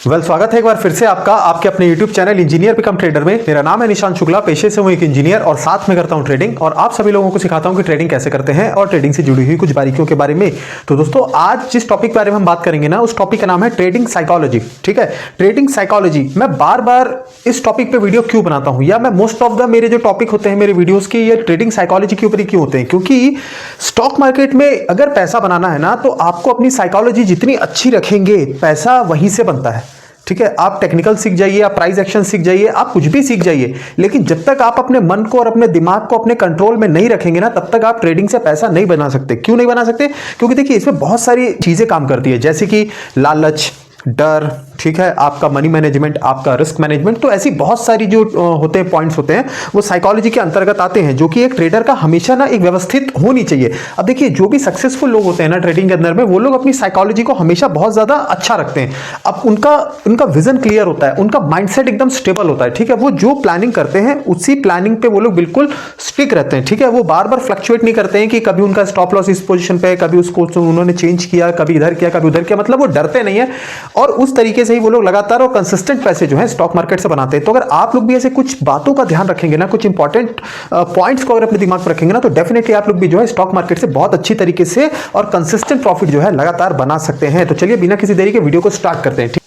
स्वागत है एक बार फिर से आपका आपके अपने YouTube channel engineer become trader में। मेरा नाम है निशांत शुक्ला, पेशे से हूं एक इंजीनियर और साथ में करता हूं ट्रेडिंग और आप सभी लोगों को सिखाता हूं कि ट्रेडिंग कैसे करते हैं और ट्रेडिंग से जुड़ी हुई कुछ बारीकियों के बारे में। तो दोस्तों आज जिस टॉपिक के बारे में हम बात करेंगे ना, उस टॉपिक का नाम है ट्रेडिंग साइकोलॉजी। ठीक है, ट्रेडिंग साइकोलॉजी। मैं बार बार इस टॉपिक पे वीडियो क्यों बनाता हूं, या मैं मोस्ट ऑफ द मेरे जो टॉपिक होते हैं मेरे वीडियोस के, ये ट्रेडिंग साइकोलॉजी के ऊपर ही क्यों होते हैं? क्योंकि स्टॉक मार्केट में अगर पैसा बनाना है ना, तो आपको अपनी साइकोलॉजी जितनी अच्छी रखेंगे पैसा वहीं से बनता है। ठीक है, आप टेक्निकल सीख जाइए, आप प्राइस एक्शन सीख जाइए, आप कुछ भी सीख जाइए, लेकिन जब तक आप अपने मन को और अपने दिमाग को अपने कंट्रोल में नहीं रखेंगे ना, तब तक आप ट्रेडिंग से पैसा नहीं बना सकते। क्यों नहीं बना सकते? क्योंकि देखिए इसमें बहुत सारी चीजें काम करती है, जैसे कि लालच, डर, ठीक है, आपका मनी मैनेजमेंट, आपका रिस्क मैनेजमेंट। तो ऐसी बहुत सारी जो होते हैं पॉइंट्स होते हैं वो साइकोलॉजी के अंतर्गत आते हैं, जो कि एक ट्रेडर का हमेशा ना एक व्यवस्थित होनी चाहिए। अब देखिए जो भी सक्सेसफुल लोग होते हैं ना ट्रेडिंग के अंदर में, वो लोग अपनी साइकोलॉजी को हमेशा बहुत ज्यादा अच्छा रखते हैं। अब उनका विजन क्लियर होता है, उनका माइंडसेट एकदम स्टेबल होता है। ठीक है, वो जो प्लानिंग करते हैं उसी प्लानिंग पे वो लोग बिल्कुल स्टिक रहते हैं। ठीक है, वो बार बार फ्लक्चुएट नहीं करते हैं कि कभी उनका स्टॉप लॉस इस पोजीशन पे है, कभी उसको उन्होंने चेंज किया, कभी इधर किया, कभी उधर किया। मतलब वो डरते नहीं है और उस तरीके से ही वो लोग लगातार कंसिस्टेंट पैसे जो है स्टॉक मार्केट से बनाते हैं। तो अगर आप लोग भी ऐसे कुछ बातों का ध्यान रखेंगे ना, कुछ इंपॉर्टेंट पॉइंट्स को अगर अपने दिमाग पर रखेंगे ना, तो डेफिनेटली आप लोग भी जो है स्टॉक मार्केट से बहुत अच्छी तरीके से और कंसिस्टेंट प्रॉफिट जो है लगातार बना सकते हैं। तो चलिए बिना किसी देरी के वीडियो को स्टार्ट करते हैं।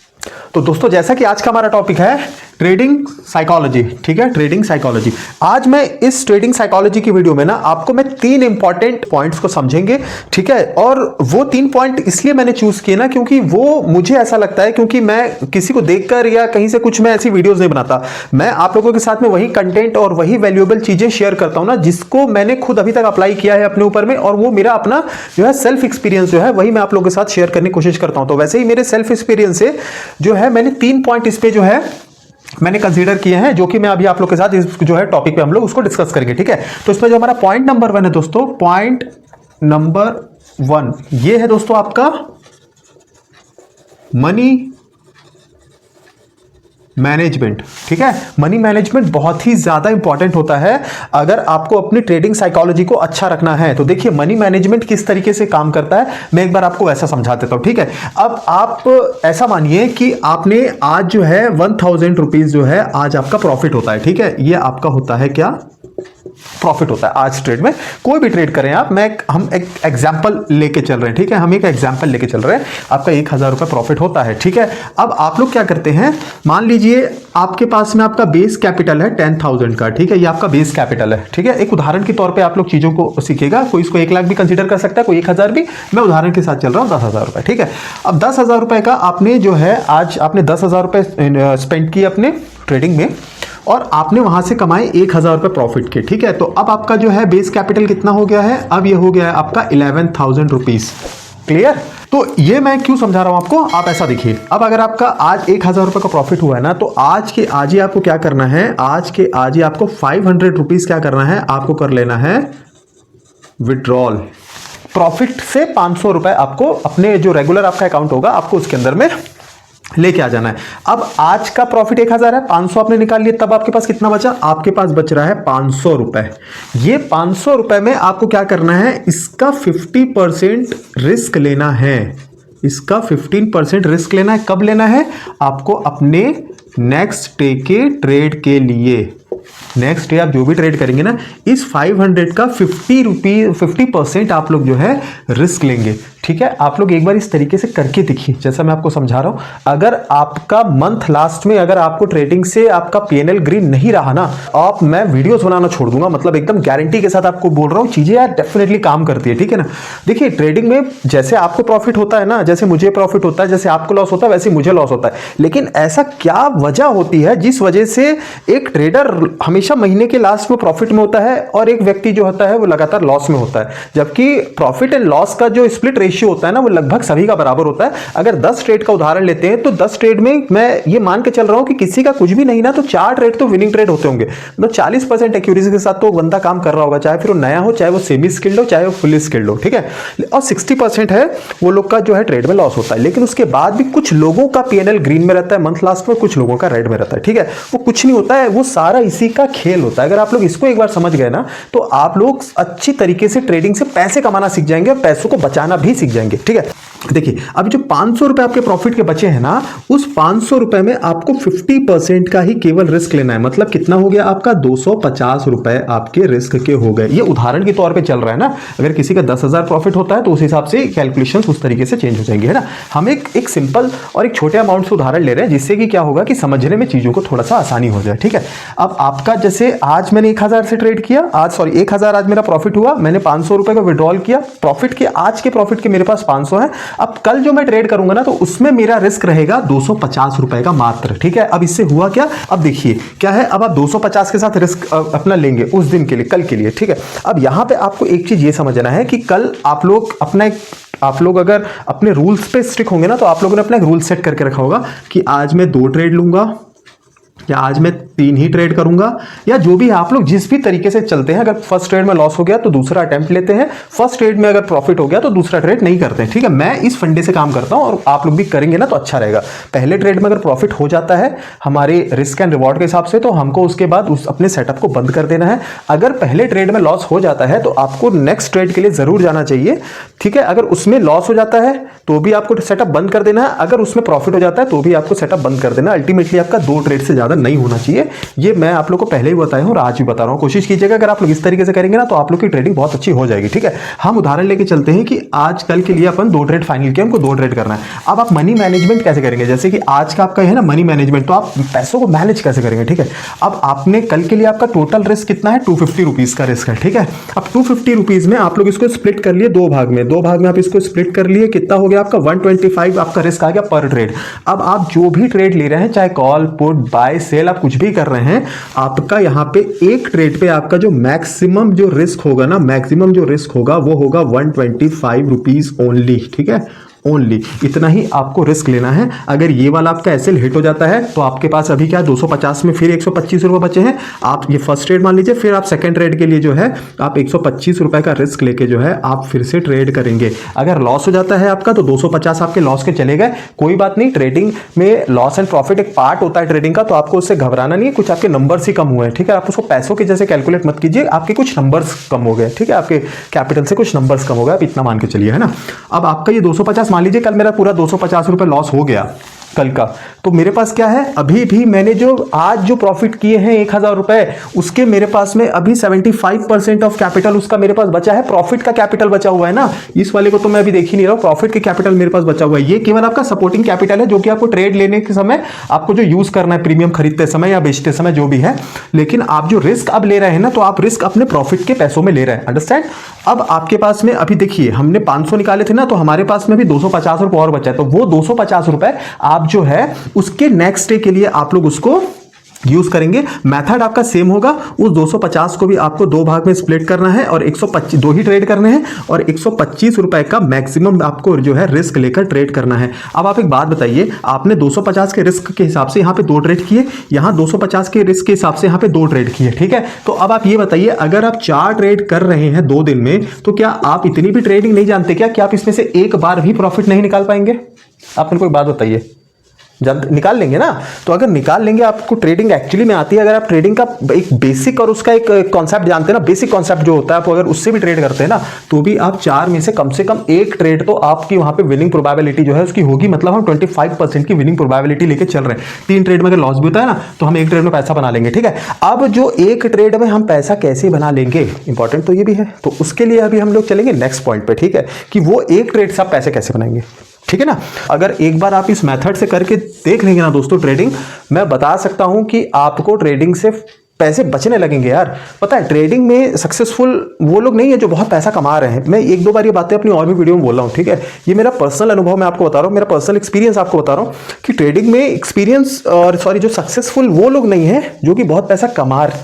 तो दोस्तों जैसा कि आज का हमारा टॉपिक है ट्रेडिंग साइकोलॉजी। ठीक है, ट्रेडिंग साइकोलॉजी। आज मैं इस ट्रेडिंग साइकोलॉजी की वीडियो में ना आपको मैं 3 इंपॉर्टेंट पॉइंट्स को समझेंगे। ठीक है, और वो 3 पॉइंट इसलिए मैंने चूज किए ना, क्योंकि वो मुझे ऐसा लगता है, क्योंकि मैं किसी को देखकर या कहीं से कुछ मैं ऐसी वीडियोस नहीं बनाता। मैं आप लोगों के साथ में वही कंटेंट और वही वैल्यूएबल चीजें शेयर करता हूं ना, जिसको मैंने खुद अभी तक अप्लाई किया है अपने ऊपर में, और वो मेरा अपना जो है सेल्फ एक्सपीरियंस जो है वही मैं आप लोगों के साथ शेयर करने की कोशिश करता हूं। तो वैसे ही मेरे सेल्फ एक्सपीरियंस से जो है मैंने 3 पॉइंट इस पे जो है मैंने कंसीडर किए हैं, जो कि मैं अभी आप लोग के साथ इस जो है टॉपिक पे हम लोग उसको डिस्कस करेंगे। ठीक है, तो इसमें जो हमारा पॉइंट नंबर 1 है दोस्तों, पॉइंट नंबर 1 ये है दोस्तों आपका मनी मैनेजमेंट। ठीक है, मनी मैनेजमेंट बहुत ही ज्यादा इंपॉर्टेंट होता है अगर आपको अपनी ट्रेडिंग साइकोलॉजी को अच्छा रखना है। तो देखिए मनी मैनेजमेंट किस तरीके से काम करता है, मैं एक बार आपको ऐसा समझा देता हूं। ठीक है, अब आप ऐसा मानिए कि आपने आज जो है 1000 रुपीज जो है आज आपका प्रॉफिट होता है। ठीक है, ये आपका होता है क्या? प्रॉफिट होता है आज ट्रेड में। कोई भी ट्रेड करें आप, हम एक एग्जांपल लेके चल रहे हैं। ठीक है, हम एक एग्जांपल लेके चल रहे हैं, आपका 1000 रुपए प्रॉफिट होता है। ठीक है, अब आप लोग क्या करते हैं, मान लीजिए आपके पास में आपका बेस कैपिटल है 10,000 का। ठीक है, ये आपका बेस कैपिटल है। ठीक है, एक उदाहरण के तौर पे आप लोग चीजों को सीखेगा। कोई इसको 1 लाख भी कंसीडर कर सकता है, कोई 1000 भी। मैं उदाहरण के साथ चल रहा हूं 10,000 रुपए। ठीक है, अब 10,000 रुपए का आपने जो है आज आपने 10,000 रुपए स्पेंड किए अपने ट्रेडिंग में और आपने वहां से कमाए 1,000 रुपए प्रॉफिट के। ठीक है, तो अब आपका जो है बेस कैपिटल कितना हो गया है? अब ये हो गया है आपका 11,000 रुपीज। क्लियर? तो ये मैं क्यों समझा रहा हूं आपको, आप ऐसा देखिए। अब अगर आपका आज 1,000 रुपए का प्रॉफिट हुआ है ना, तो आज के आज ही आपको क्या करना है, आज के आज ही आपको 500 रुपीज क्या करना है, आपको कर लेना है विड्रॉल। प्रॉफिट से 500 रुपए आपको अपने जो रेगुलर आपका अकाउंट होगा आपको उसके अंदर में लेके आ जाना है। अब आज का प्रॉफिट 1,000 है, 500 आपने निकाल लिया, तब आपके पास कितना बचा? आपके पास बच रहा है 500 रुपए। ये 500 रुपए में आपको क्या करना है, इसका 50% रिस्क लेना है। इसका 15% रिस्क लेना है। कब लेना है? आपको अपने नेक्स्ट डे के ट्रेड के लिए। नेक्स्ट डे आप जो भी ट्रेड करेंगे ना, इस 500 का 50% आप लोग जो है रिस्क लेंगे। ठीक है, आप लोग एक बार इस तरीके से करके देखिए, जैसा मैं आपको समझा रहा हूं। अगर आपका मंथ लास्ट में अगर आपको ट्रेडिंग से आपका पीएनएल ग्रीन नहीं रहा ना, आप मैं वीडियोस बनाना छोड़ दूंगा। मतलब एकदम गारंटी के साथ आपको बोल रहा हूं, चीजें यार डेफिनेटली काम करती है। ठीक है ना, देखिए ट्रेडिंग में जैसे आपको प्रॉफिट होता है ना, जैसे मुझे प्रॉफिट होता है, जैसे आपको लॉस होता है वैसे मुझे लॉस होता है। लेकिन ऐसा क्या वजह होती है जिस वजह से एक ट्रेडर हमेशा महीने के लास्ट में प्रॉफिट में होता है और एक व्यक्ति जो होता है वो लगातार लॉस में होता है? जबकि प्रॉफिट एंड लॉस का जो स्प्लिट रेशियो होता है ना, वो लगभग सभी का बराबर होता है। अगर 10 ट्रेड का उदाहरण लेते हैं तो 10 ट्रेड में मैं ये मान के चल रहा हूं कि किसी का कुछ भी नहीं ना, तो 4 ट्रेड तो विनिंग ट्रेड होते होंगे। मतलब 40% एक्यूरेसी के साथ तो बंदा काम कर रहा होगा, चाहे फिर वो नया हो, चाहे वो सेमी स्किल्ड हो, चाहे वो फुली स्किल्ड हो। ठीक है, और 60% है वो लोग का जो है ट्रेड में लॉस होता है। लेकिन उसके बाद भी कुछ लोगों का पीएनएल ग्रीन में रहता है मंथ लास्ट में, कुछ लोगों का रेड में रहता है। ठीक है, वो कुछ नहीं होता है, वो सारा इसी का खेल होता है। अगर आप लोग इसको एक बार समझ गए ना, तो आप लोग अच्छी तरीके से ट्रेडिंग से पैसे कमाना सीख जाएंगे और पैसों को बचाना भी सीख जाएंगे। ठीक है, देखिए अब जो 500 रुपए आपके प्रॉफिट के बचे हैं ना, उस 500 रुपए में आपको 50% का ही केवल रिस्क लेना है। मतलब कितना हो गया आपका, 250 रुपए आपके रिस्क के हो गए। ये उदाहरण के तौर पे चल रहा है ना, अगर किसी का 10,000 प्रॉफिट होता है तो उस हिसाब से कैलकुलेशन उस तरीके से चेंज हो जाएंगे, है ना। हम एक सिंपल और एक छोटे अमाउंट से उदाहरण ले रहे हैं, जिससे कि क्या होगा कि समझने में चीजों को थोड़ा सा आसानी हो जाए, ठीक है। अब आपका जैसे आज मैंने 1000 से ट्रेड किया, 1000 आज मेरा प्रॉफिट हुआ, मैंने 500 रुपए का विड्रॉल किया, प्रॉफिट के आज के प्रॉफिट के मेरे पास 500 है। अब कल जो मैं ट्रेड करूंगा ना, तो उसमें मेरा रिस्क रहेगा 250 रुपए का मात्र, ठीक है। अब इससे हुआ क्या, अब देखिए क्या है, अब आप 250 के साथ रिस्क अपना लेंगे उस दिन के लिए, कल के लिए, ठीक है। अब यहां पे आपको एक चीज ये समझना है कि कल आप लोग अगर अपने रूल्स पे स्टिक होंगे ना, तो आप लोगों ने अपना एक रूल सेट करके रखा होगा कि आज मैं 2 ट्रेड लूंगा, या आज मैं 3 ही ट्रेड करूंगा, या जो भी आप लोग जिस भी तरीके से चलते हैं। अगर फर्स्ट ट्रेड में लॉस हो गया तो दूसरा अटेम्प्ट लेते हैं, फर्स्ट ट्रेड में अगर प्रॉफिट हो गया तो दूसरा ट्रेड नहीं करते हैं, ठीक है। मैं इस फंडे से काम करता हूं और आप लोग भी करेंगे ना तो अच्छा रहेगा। पहले ट्रेड में अगर प्रॉफिट हो जाता है हमारे रिस्क एंड रिवॉर्ड के हिसाब से, तो हमको उसके बाद अपने सेटअप को बंद कर देना है। अगर पहले ट्रेड में लॉस हो जाता है तो आपको नेक्स्ट ट्रेड के लिए जरूर जाना चाहिए, ठीक है। अगर उसमें लॉस हो जाता है तो भी आपको सेटअप बंद कर देना है, अगर उसमें प्रॉफिट हो जाता है तो भी आपको सेटअप बंद कर देना। अल्टीमेटली आपका 2 ट्रेड से ज्यादा नहीं होना चाहिए। ये मैं आप लोग को पहले ही बताया हूं और आज भी बता रहा हूं। कोशिश कीजिएगा अगर आप लोग इस तरीके से करेंगे ना, तो आप लोग की ट्रेडिंग बहुत अच्छी हो जाएगी, ठीक है। हम उदाहरण लेके चलते हैं कि आज कल के लिए अपन 2 ट्रेड फाइनल किया, हमको 2 ट्रेड करना है। अब आप मनी मैनेजमेंट कैसे करेंगे, जैसे कि आज का आपका है ना मनी मैनेजमेंट, तो आप पैसों को मैनेज कैसे करेंगे, ठीक है। अब आपने कल के लिए आपका टोटल रिस्क कितना है, 250 रुपीज का रिस्क है, ठीक है। अब 250 रुपीज में आप लोग इसको स्प्लिट कर लिए 2 भाग में, 2 भाग में आप इसको स्प्लिट कर लिए, कितना हो गया आपका 125 आपका रिस्क आ गया पर ट्रेड। अब आप जो भी ट्रेड ले रहे हैं, चाहे कॉल पुट बाय सेल, आप कुछ भी कर रहे हैं, आपका यहां पे एक ट्रेड पे आपका जो मैक्सिमम जो रिस्क होगा ना, मैक्सिमम जो रिस्क होगा वो होगा 125 रुपीज ओनली, ठीक है। ओनली इतना ही आपको रिस्क लेना है। अगर ये वाला आपका एसएल हिट हो जाता है तो आपके पास अभी क्या 250 में फिर 125 रुपए बचे हैं। आप ये फर्स्ट ट्रेड मान लीजिए, फिर आप सेकंड ट्रेड के लिए जो है आप 125 रुपए का रिस्क लेके जो है आप फिर से ट्रेड करेंगे। अगर लॉस हो जाता है आपका तो 250 आपके लॉस के चले गए, कोई बात नहीं। ट्रेडिंग में लॉस एंड प्रॉफिट एक पार्ट होता है ट्रेडिंग का, तो आपको उससे घबराना नहीं है। कुछ आपके नंबर्स ही कम हुए हैं, ठीक है। आप उसको पैसों के जैसे कैलकुलेट मत कीजिए, आपके कुछ नंबर्स कम हो गए, ठीक है। आपके कैपिटल से कुछ नंबर्स कम हो गए, आप इतना मान के चलिए, है ना। अब आपका ये 250 मान लीजिए कल मेरा पूरा 250 रुपए लॉस हो गया कल का, तो मेरे पास क्या है, अभी भी मैंने जो आज जो प्रॉफिट किए हैं 1000 रुपए, उसके मेरे पास में अभी 75% ऑफ कैपिटल उसका मेरे पास बचा है। प्रॉफिट का कैपिटल बचा हुआ है ना, इस वाले को तो मैं अभी देख ही नहीं रहा हूं। प्रॉफिट के कैपिटल मेरे पास बचा हुआ है, ये केवल आपका सपोर्टिंग कैपिटल है, जो कि आपको ट्रेड लेने के समय आपको जो यूज करना है, प्रीमियम खरीदते समय या बेचते समय जो भी है। लेकिन आप जो रिस्क अब ले रहे हैं ना, तो आप रिस्क अपने प्रॉफिट के पैसों में ले रहे हैं, अंडरस्टैंड। अब आपके पास में अभी देखिए हमने 500 निकाले थे ना, तो हमारे पास में भी 250 रुपए और बचा है। तो वो 250 रुपए आप जो है उसके नेक्स्ट डे के लिए आप लोग उसको यूज करेंगे। मेथड आपका सेम होगा, उस 250 को भी आपको 2 भाग में स्प्लिट करना है और 125 2 ही ट्रेड करने हैं और 125 रुपए का मैक्सिमम आपको जो है रिस्क लेकर ट्रेड करना है। अब आप एक बात बताइए, आपने 250 के रिस्क के हिसाब से यहां पे 2 ट्रेड किए, यहां 250 के रिस्क के हिसाब से यहां पे 2 ट्रेड किए, ठीक है। तो अब आप ये बताइए, अगर आप 4 ट्रेड कर रहे हैं 2 दिन में, तो क्या आप इतनी भी ट्रेडिंग नहीं जानते क्या कि आप इसमें से एक बार भी प्रॉफिट नहीं निकाल पाएंगे? आप मेरे को एक बात बताइए, निकाल लेंगे ना। तो अगर निकाल लेंगे, आपको ट्रेडिंग एक्चुअली में आती है, अगर आप ट्रेडिंग का एक बेसिक और उसका एक कॉन्सेप्ट जानते हैं ना, बेसिक कॉन्सेप्ट जो होता है, आप अगर उससे भी ट्रेड करते हैं ना, तो भी आप 4 में से कम एक ट्रेड तो आपकी वहां पे विनिंग प्रोबेबिलिटी जो है उसकी होगी। मतलब हम 25% की विनिंग प्रोबेबिलिटी लेके चल रहे हैं। 3 ट्रेड में अगर लॉस भी होता है ना, तो हम 1 ट्रेड में पैसा बना लेंगे, ठीक है। अब जो 1 ट्रेड में हम पैसा कैसे बना लेंगे, इंपॉर्टेंट तो ये भी है। तो उसके लिए अभी हम लोग चलेंगे नेक्स्ट पॉइंट पे, ठीक है, कि वो 1 ट्रेड से आप पैसे कैसे बनाएंगे, ठीक है ना। अगर एक बार आप इस मेथड से करके देख लेंगे ना दोस्तों ट्रेडिंग, मैं बता सकता हूं कि आपको ट्रेडिंग से पैसे बचने लगेंगे यार। पता है ट्रेडिंग में सक्सेसफुल वो लोग नहीं है जो बहुत पैसा कमा रहे हैं। मैं 1-2 बार ये बातें अपनी और भी वीडियो में बोल रहा हूं, ठीक है। ये मेरा पर्सनल अनुभव मैं आपको बता रहा हूं, मेरा पर्सनल एक्सपीरियंस आपको बता रहा हूं कि ट्रेडिंग में एक्सपीरियंस और जो सक्सेसफुल वो लोग नहीं है जो कि बहुत पैसा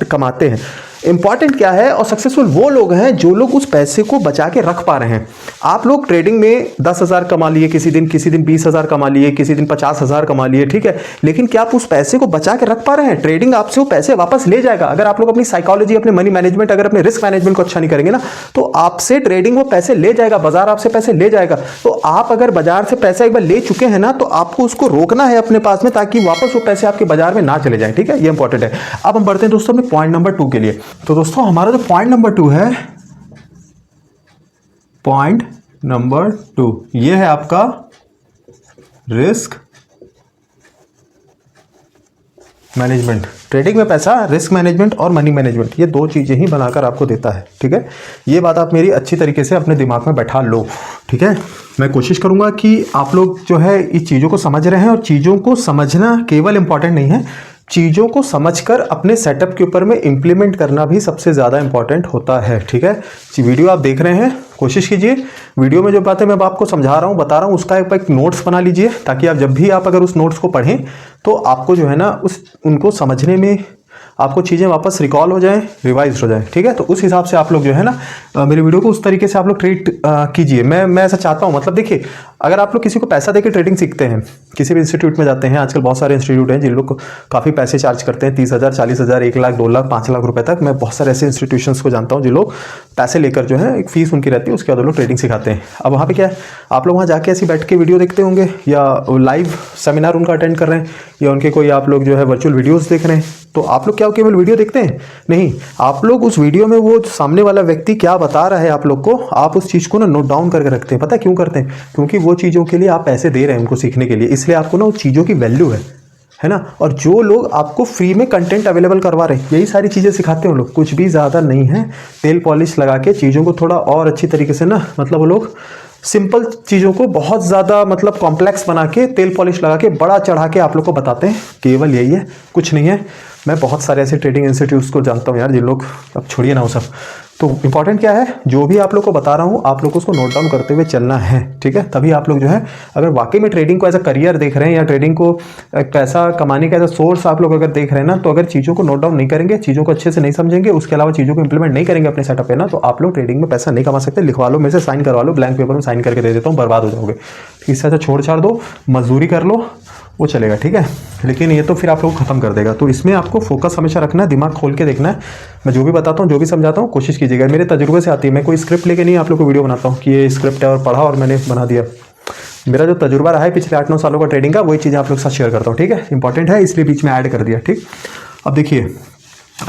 कमाते हैं। इंपॉर्टेंट क्या है, और सक्सेसफुल वो लोग हैं जो लोग उस पैसे को बचा के रख पा रहे हैं। आप लोग ट्रेडिंग में 10,000 कमा लिए किसी दिन 20,000 कमा लिए, किसी दिन 50,000 कमा लिए, ठीक है। लेकिन क्या आप उस पैसे को बचा के रख पा रहे हैं? ट्रेडिंग आपसे वो पैसे वापस ले जाएगा। अगर आप लोग अपनी साइकोलॉजी, अपने मनी मैनेजमेंट, अगर अपने रिस्क मैनेजमेंट को अच्छा नहीं करेंगे ना, तो आपसे ट्रेडिंग वो पैसे ले जाएगा, बाजार आपसे पैसे ले जाएगा। तो आप अगर बाजार से पैसा एक बार ले चुके हैं ना, तो आपको उसको रोकना है अपने पास में, ताकि वापस वो पैसे आपके बाजार में ना चले जाए, ठीक है। ये इंपॉर्टेंट है। अब हम बढ़ते हैं दोस्तों अपने पॉइंट नंबर 2 के लिए। तो दोस्तों हमारा जो पॉइंट नंबर 2 है, पॉइंट नंबर 2 ये है आपका रिस्क मैनेजमेंट। ट्रेडिंग में पैसा रिस्क मैनेजमेंट और मनी मैनेजमेंट, ये दो चीज़ें ही बनाकर आपको देता है। ठीक है, ये बात आप मेरी अच्छी तरीके से अपने दिमाग में बैठा लो। ठीक है, मैं कोशिश करूंगा कि आप लोग जो है इस चीज़ों को समझ रहे हैं, और चीज़ों को समझना केवल इंपॉर्टेंट नहीं है, चीज़ों को समझकर अपने सेटअप के ऊपर में इंप्लीमेंट करना भी सबसे ज़्यादा इंपॉर्टेंट होता है। ठीक है, वीडियो आप देख रहे हैं, कोशिश कीजिए वीडियो में जो बातें मैं आपको समझा रहा हूँ, बता रहा हूँ, उसका एक नोट्स बना लीजिए, ताकि आप जब भी आप अगर उस नोट्स को पढ़ें तो आपको जो है ना उनको समझने में आपको चीज़ें वापस रिकॉल हो जाएं, रिवाइज हो जाएं। ठीक है, तो उस हिसाब से आप लोग जो है ना मेरे वीडियो को उस तरीके से आप लोग ट्रीट कीजिए। मैं ऐसा चाहता हूं, मतलब देखिए, अगर आप लोग किसी को पैसा देकर ट्रेडिंग सीखते हैं, किसी भी इंस्टीट्यूट में जाते हैं, आजकल बहुत सारे इंस्टीट्यूट हैं जिन लोग काफ़ी पैसे चार्ज करते हैं, 30,000, 40,000, 1 लाख, 2 लाख, 5 लाख रुपए तक। मैं बहुत सारे ऐसे इंस्टीट्यूशंस को जानता हूँ जिन लोग पैसे लेकर जो है एक फीस उनकी रहती है, उसके बाद लोग ट्रेडिंग सिखाते हैं। अब वहाँ पे क्या है, आप लोग वहाँ जाके ऐसी बैठ के वीडियो देखते होंगे, या लाइव सेमिनार उनका अटेंड कर रहे हैं, या उनके कोई आप लोग जो है वर्चुअल वीडियोस देख रहे हैं, तो आप लोग क्या केवल वीडियो देखते हैं? नहीं, आप लोग उस वीडियो में वो सामने वाला व्यक्ति क्या बता रहा है आप लोग को, आप उस चीज़ को ना नोट डाउन करके रखते हैं। पता है क्यों करते हैं? क्योंकि वो चीज़ों के लिए आप पैसे दे रहे हैं उनको सीखने के लिए, इसलिए आपको ना उस चीज़ों की वैल्यू है ना। और जो लोग आपको फ्री में कंटेंट अवेलेबल करवा रहे हैं, यही सारी चीज़ें सिखाते हैं वो लोग, कुछ भी ज़्यादा नहीं है। तेल पॉलिश लगा के चीज़ों को थोड़ा और अच्छी तरीके से ना, मतलब वो लोग सिंपल चीज़ों को बहुत ज़्यादा मतलब कॉम्प्लेक्स बना के, तेल पॉलिश लगा के, बड़ा चढ़ा के आप लोग को बताते हैं। केवल यही है, कुछ नहीं है। मैं बहुत सारे ऐसे ट्रेडिंग इंस्टीट्यूट्स को जानता हूँ यार, जिन लोग, अब छोड़िए ना वो सब। तो इंपॉर्टेंट क्या है, जो भी आप लोग को बता रहा हूँ, आप लोग को उसको नोट डाउन करते हुए चलना है। ठीक है, तभी आप लोग जो है, अगर वाकई में ट्रेडिंग को एज अ करियर देख रहे हैं, या ट्रेडिंग को पैसा कमाने का एज अ सोर्स आप लोग अगर देख रहे हैं ना, तो अगर चीज़ों को नोट डाउन नहीं करेंगे, चीज़ों को अच्छे से नहीं समझेंगे, उसके अलावा चीज़ों को इंप्लीमेंट नहीं करेंगे अपने सेटअप पे ना, तो आप लोग ट्रेडिंग में पैसा नहीं कमा सकते। लिखवा लो, मेरे से साइन करवा लो, ब्लैंक पेपर में साइन करके दे देता हूँ, बर्बाद हो जाओगे। इससे अच्छा छोड़ छाड़ दो, मजदूरी कर लो, वो चलेगा। ठीक है, लेकिन ये तो फिर आप लोग को खत्म कर देगा। तो इसमें आपको फोकस हमेशा रखना है, दिमाग खोल के देखना है। मैं जो भी बताता हूँ, जो भी समझाता हूँ, कोशिश कीजिएगा, मेरे तजुर्बे से आती है। मैं कोई स्क्रिप्ट लेके नहीं आप लोग को वीडियो बनाता हूँ कि ये स्क्रिप्ट है और पढ़ा और मैंने बना दिया। मेरा जो तजुर्बा रहा है पिछले 8-9 सालों का ट्रेडिंग का, वही चीज़ें आप लोग के साथ शेयर करता हूँ। ठीक है, इंपॉर्टेंट है, इसलिए बीच में ऐड कर दिया। ठीक, अब देखिए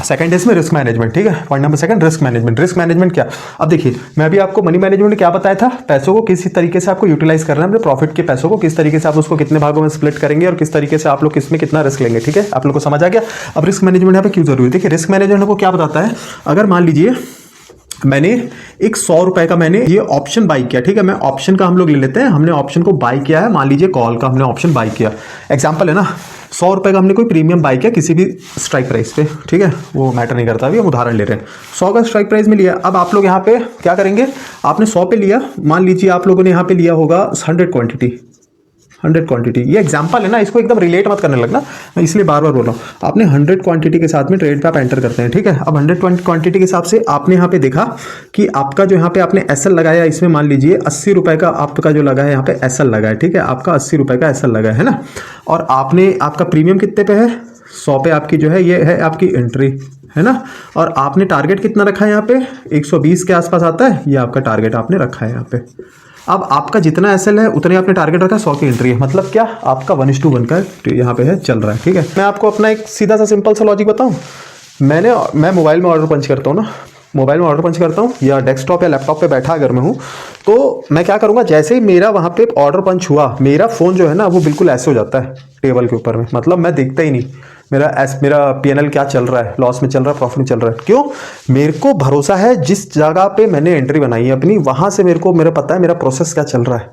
सेकंड इसमें रिस्क मैनेजमेंट। ठीक है, point number second, risk management. Risk management क्या? अब देखिए, मैं अभी आपको मनी मैनेजमेंट में क्या बताया था, पैसों को किस तरीके से आपको यूटिलाइज करना है, अपने प्रॉफिट के पैसों को किस तरीके से आप उसको कितने भागों में स्प्लिट करेंगे, और किस तरीके से आप लोग किसमें कितना रिस्क लेंगे। ठीक है, आप लोग को समझ आ गया। अब रिस्क मैनेजमेंट यहाँ पे क्यों जरूरी है? देखिए, रिस्क मैनेजमेंट को क्या बताता है, अगर मान लीजिए मैंने एक 100 रुपए का मैंने ये ऑप्शन बाई किया। ठीक है, मैं ऑप्शन का हम लोग ले लेते हैं, हमने ऑप्शन को बाई किया है, मान लीजिए कॉल का हमने ऑप्शन बाई किया, एग्जांपल है ना, 100 रुपए का हमने कोई प्रीमियम बाई किया किसी भी स्ट्राइक प्राइस पे। ठीक है, वो मैटर नहीं करता, अभी हम उदाहरण ले रहे हैं। 100 का स्ट्राइक प्राइस में लिया। अब आप लोग यहाँ पे क्या करेंगे, आपने 100 पे लिया, मान लीजिए आप लोगों ने यहाँ पे लिया होगा 100 क्वांटिटी। 100 क्वांटिटी, ये एग्जांपल है ना, इसको एकदम रिलेट मत करने लगना, मैं इसलिए बार बार बोल रहा हूँ। आपने 100 क्वांटिटी के साथ में ट्रेड पे आप एंटर करते हैं। ठीक है, अब 100 क्वांटिटी के हिसाब से आपने यहाँ पे देखा कि आपका जो यहाँ पे आपने एसएल लगाया, इसमें मान लीजिए 80 रुपए का आपका जो लगा है, यहाँ पे एसएल लगा है। ठीक है, आपका 80 रुपए का एसएल लगा है ना, और आपने आपका प्रीमियम कितने पे है, 100 पे आपकी जो है ये है आपकी एंट्री, है ना, और आपने टारगेट कितना रखा है यहाँ पे, 120 के आसपास आता है, ये आपका टारगेट आपने रखा है यहाँ पे। अब आपका जितना एसएल है उतने आपने टारगेट रखा, 100 की एंट्री है, मतलब क्या, आपका 1:1 का यहाँ पे है, चल रहा है। ठीक है, मैं आपको अपना एक सीधा सा सिंपल सा लॉजिक बताऊँ। मैं मोबाइल में ऑर्डर पंच करता हूँ ना, मोबाइल में ऑर्डर पंच करता हूँ, या डेस्कटॉप या लैपटॉप पे बैठा अगर मैं हूँ, तो मैं क्या करूँगा, जैसे ही मेरा वहाँ पे ऑर्डर पंच हुआ, मेरा फ़ोन जो है ना वो बिल्कुल ऐसे हो जाता है टेबल के ऊपर में, मतलब मैं देखता ही नहीं मेरा पीएनएल क्या चल रहा है, लॉस में चल रहा है, प्रॉफिट में चल रहा है। क्यों? मेरे को भरोसा है, जिस जगह पे मैंने एंट्री बनाई है अपनी, वहाँ से मेरा पता है मेरा प्रोसेस क्या चल रहा है,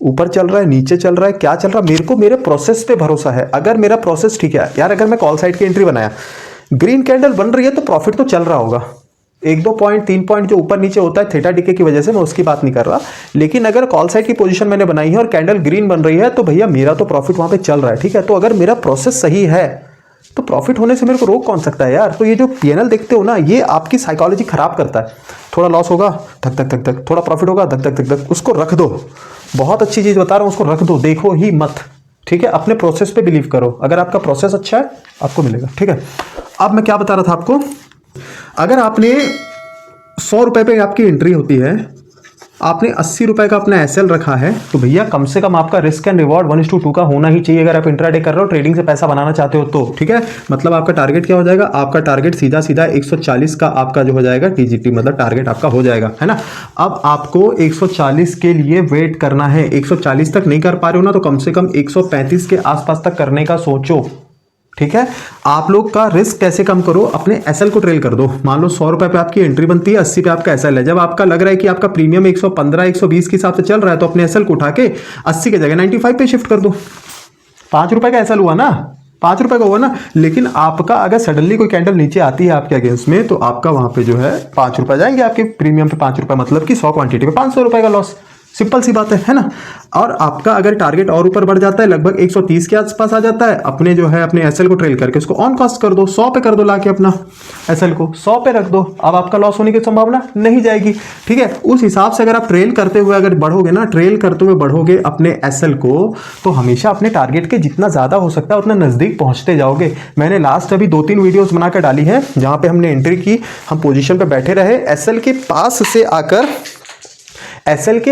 ऊपर चल रहा है, नीचे चल रहा है, क्या चल रहा है, मेरे को मेरे प्रोसेस पे भरोसा है। अगर मेरा प्रोसेस ठीक है यार, अगर मैं कॉल साइड की एंट्री बनाया, ग्रीन कैंडल बन रही है, तो प्रॉफिट तो चल रहा होगा। 1-2 पॉइंट 3 पॉइंट जो ऊपर नीचे होता है थीटा डिके की वजह से, मैं उसकी बात नहीं कर रहा, लेकिन अगर कॉल साइड की पोजीशन मैंने बनाई है और कैंडल ग्रीन बन रही है, तो भैया मेरा तो प्रॉफिट वहां पे चल रहा है। ठीक है, तो अगर मेरा प्रोसेस सही है तो प्रॉफिट होने से मेरे को रोक कौन सकता है यार। तो ये जो पीएनएल देखते हो ना, ये आपकी साइकोलॉजी खराब करता है। थोड़ा लॉस होगा, धक धक धक धक, थोड़ा प्रॉफिट होगा, धक धक धक धक, उसको रख दो। बहुत अच्छी चीज बता रहा हूं, उसको रख दो, देखो ही मत। ठीक है, अपने प्रोसेस पे बिलीव करो, अगर आपका प्रोसेस अच्छा है आपको मिलेगा। ठीक है, अब मैं क्या बता रहा था आपको, अगर आपने 100 रुपए पे आपकी एंट्री होती है, आपने 80 रुपए का अपना एसएल रखा है, तो भैया कम से कम आपका रिस्क एंड रिवॉर्ड 1:2 का होना ही चाहिए अगर आप इंट्राडे कर रहे हो, ट्रेडिंग से पैसा बनाना चाहते हो तो। ठीक है, मतलब आपका टारगेट क्या हो जाएगा, आपका टारगेट सीधा सीधा 140 का आपका जो हो जाएगा टीजीटी, मतलब टारगेट आपका हो जाएगा, है ना। अब आपको 140 के लिए वेट करना है। 140 तक नहीं कर पा रहे हो ना, तो कम से कम 135 के आसपास तक करने का सोचो। ठीक है, आप लोग का रिस्क कैसे कम करो, अपने एसएल को ट्रेल कर दो। मान लो 100 रुपए पे आपकी एंट्री बनती है, 80 पे आपका एसएल है। जब आपका लग रहा है कि आपका प्रीमियम 115 120 के हिसाब से चल रहा है, तो अपने एसएल को उठा के 80 की जगह 95 पे शिफ्ट कर दो। 5 रुपए का एसएल हुआ ना, 5 रुपए का हुआ ना। लेकिन आपका अगर सडनली कोई कैंडल नीचे आती है आपके अगेंस्ट में, तो आपका वहां पे जो है 5 रुपए जाएंगे आपके प्रीमियम पे। 5 रुपए मतलब कि 100 क्वांटिटी पे 500 रुपए का लॉस। सिंपल सी बात है ना। और आपका अगर टारगेट और ऊपर बढ़ जाता है, लगभग 130 के आसपास आ जाता है, अपने जो है अपने एसएल को ट्रेल करके उसको ऑन कॉस्ट कर दो, 100 पे कर दो, लाके अपना एसएल को 100 पे रख दो। अब आपका लॉस होने की संभावना नहीं जाएगी। ठीक है, उस हिसाब से अगर आप ट्रेल करते हुए अगर बढ़ोगे ना, ट्रेल करते हुए बढ़ोगे अपने एसएल को, तो हमेशा अपने टारगेट के जितना ज्यादा हो सकता है उतना नजदीक पहुंचते जाओगे। मैंने लास्ट अभी 2-3 वीडियोस बनाकर डाली है जहां पे हमने एंट्री की, हम पोजीशन पे बैठे रहे, एसएल के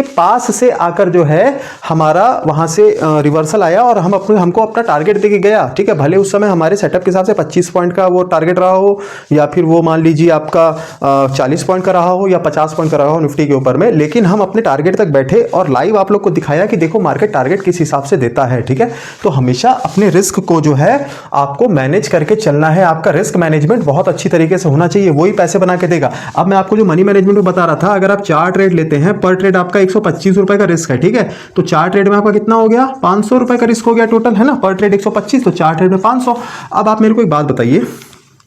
पास से आकर जो है हमारा वहां से रिवर्सल आया और हमको अपना टारगेट देके गया। ठीक है, भले उस समय हमारे सेटअप के हिसाब से 25 पॉइंट का वो टारगेट रहा हो, या फिर वो मान लीजिए आपका 40 पॉइंट का रहा हो, या 50 पॉइंट का रहा हो निफ्टी के ऊपर में, लेकिन हम अपने टारगेट तक बैठे और लाइव आप लोग को दिखाया कि देखो मार्केट टारगेट किस हिसाब से देता है। ठीक है, तो हमेशा अपने रिस्क को जो है आपको मैनेज करके चलना है। आपका रिस्क मैनेजमेंट बहुत अच्छी तरीके से होना चाहिए, वही पैसे बना के देगा। अब मैं आपको जो मनी मैनेजमेंट में बता रहा था, अगर आप 4 ट्रेड लेते हैं, पर ट्रेड आपका 125 रुपए का रिस्क है। ठीक है, तो 4 ट्रेड में आपका कितना हो गया, 500 रुपए का रिस्क हो गया टोटल, है ना। पर ट्रेड 125, तो 4 ट्रेड में 500। अब आप मेरे को एक बात बताइए,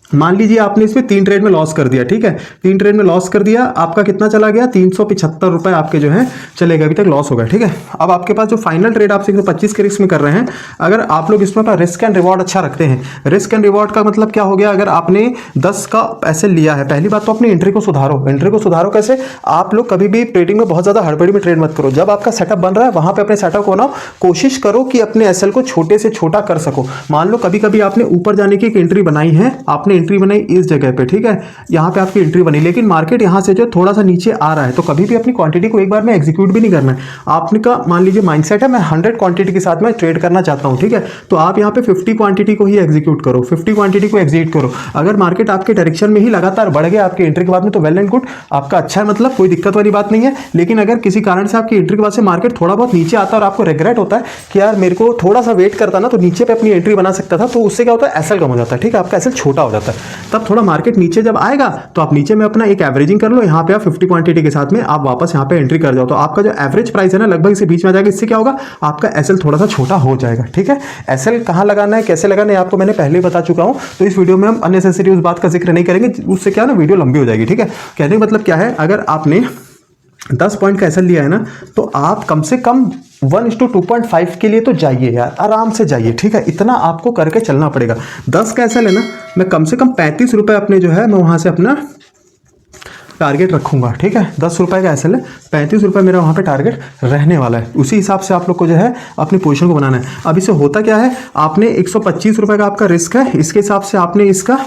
मान लीजिए आपने इसमें 3 ट्रेड में लॉस कर दिया। ठीक है, 3 ट्रेड में लॉस कर दिया, आपका कितना चला गया, 375 रुपए आपके जो है चले गए, अभी तक लॉस हो गया। ठीक है, अब आपके पास जो फाइनल ट्रेड आप 125 के रिस्क में कर रहे हैं, अगर आप लोग इसमें रिस्क एंड रिवॉर्ड अच्छा रखते हैं, रिस्क एंड रिवॉर्ड का मतलब क्या हो गया, अगर आपने 10 का पैसे लिया है, पहली बात तो अपनी एंट्री को सुधारो। एंट्री को सुधारो कैसे, आप लोग कभी भी ट्रेडिंग में बहुत ज्यादा हड़बड़ी में ट्रेड मत करो। जब आपका सेटअप बन रहा है वहां पे अपने सेटअप को बनाओ, कोशिश करो कि अपने एसएल को छोटे से छोटा कर सको। मान लो कभी कभी आपने ऊपर जाने की एक एंट्री बनाई है, आपने एंट्री बनाई इस जगह पे, ठीक है, यहां पे आपकी एंट्री बनी, लेकिन मार्केट यहां से जो थोड़ा सा नीचे आ रहा है, तो कभी भी अपनी क्वांटिटी को एक बार में एग्जीक्यूट भी नहीं करना है। आपने का मान लीजिए माइंडसेट है मैं 100 क्वांटिटी के साथ में ट्रेड करना चाहता हूं, ठीक है, तो आप यहां पे 50 क्वांटिटी को ही एग्जीक्यूट करो, 50 क्वांटिटी को एग्जीक्यूट करो। अगर मार्केट आपके डायरेक्शन में ही लगातार बढ़ गया आपकी एंट्री के बाद में, तो वेल एंड गुड, आपका अच्छा है, मतलब कोई दिक्कत वाली बात नहीं है। लेकिन अगर किसी कारण से आपकी एंट्री के बाद से मार्केट थोड़ा बहुत नीचे आता है और आपको रिग्रेट होता है कि यार मेरे को थोड़ा सा वेट करता ना, तो नीचे पे अपनी एंट्री बना सकता था, तो उससे क्या होता है, एसएल कम हो जाता है। ठीक है, आपका एसएल छोटा हो जाता है। तब थोड़ा मार्केट नीचे जब आएगा तो आप नीचे में अपना एक एवरेजिंग कर लो, यहाँ पे आप 50 क्वांटिटी के साथ में आप वापस यहाँ पे एंट्री कर जाओ, तो आपका जो एवरेज प्राइस है ना लगभग इसे बीच में आ जाएगा। इससे क्या होगा, आपका एसएल थोड़ा सा छोटा हो जाएगा। ठीक है, एसएल कहाँ लगाना है, कैसे लगाना है, आपको मैंने पहले ही बता चुका हूँ, तो इस वीडियो में हम अननेसेसरी उस बात का जिक्र नहीं करेंगे, उससे क्या ना वीडियो लंबी हो जाएगी। ठीक है, कहने का मतलब क्या है, अगर आपने 10 पॉइंट का एसएल लिया है ना, तो आप कम से कम 1:2.5 के लिए तो जाइए यार, आराम से जाइए। ठीक है, इतना आपको करके चलना पड़ेगा। 10 का एसएल है ना, मैं कम से कम 35 रुपए अपने जो है मैं वहां से अपना टारगेट रखूंगा। ठीक है, 10 रुपए का एसएल है, 35 रुपए मेरा वहां पे टारगेट रहने वाला है। उसी हिसाब से आप लोग को जो है अपनी पोजीशन को बनाना है। अब इसे होता क्या है, आपने 125 रुपए का आपका रिस्क है, इसके हिसाब से आपने इसका